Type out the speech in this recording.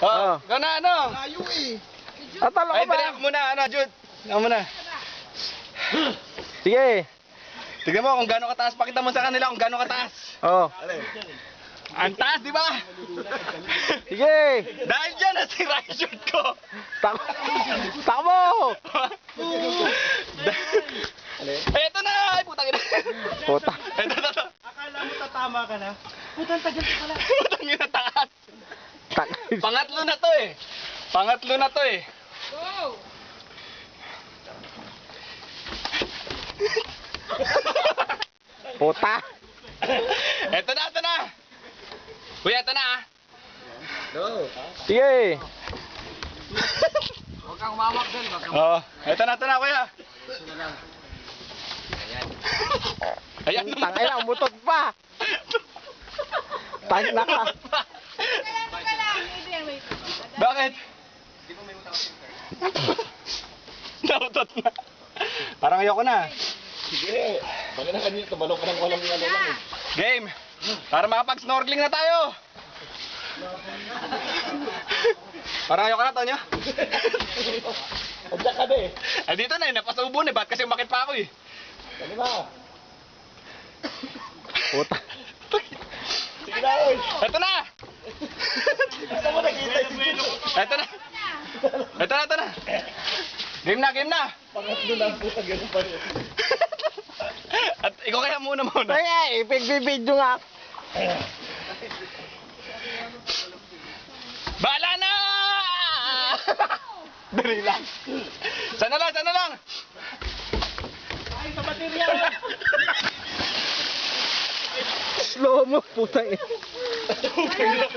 Oh, ikaw na ano? Layo eh. Tatalo ka Ay, ba? dali ako muna, ano, Jude. Ako muna. Sige. Tignan mo kung gaano kataas. Pakita mo sa kanila kung gaano kataas. Oh. Ang taas, di ba? Sige. Dahil dyan, nasira yung shoot ko. Takbo! Eto na! Ay, putang ina. Puta. Eto. Akala mo tatama ka na? Putang tagal ka pala. Putang ina, taas. Pangatlo na to eh. Pangatlo na to eh. Puta. Eto na. Kuya, eto na ah. Sige. Huwag kang umawak dun. Oo. Eto na, kuya. Ayan. Tangay na, umutot pa. Tangay na ka. Bakit? Nautot na. Parang ayoko na. Sige. Baka na kanina, tumalong ka ng walang ano lang eh. Game. Para makapag-snorkeling na tayo. Parang ayoko na, Tonyo. Adya ka na eh. Ay, dito na eh. Napasubon eh. Ba't kasi umakit pa ako eh. Dali na. Puta. Sige na oy. Eto na. Gusto mo nakita yung video. Eto na. Game na. Pangatlo lang puta, ganun pa rin. At ikaw kaya muna. Sige, ipig-video nga. Bahala na! Dali lang. Sana lang. Ay, sa material. Slow mo, puta eh. Okay lang.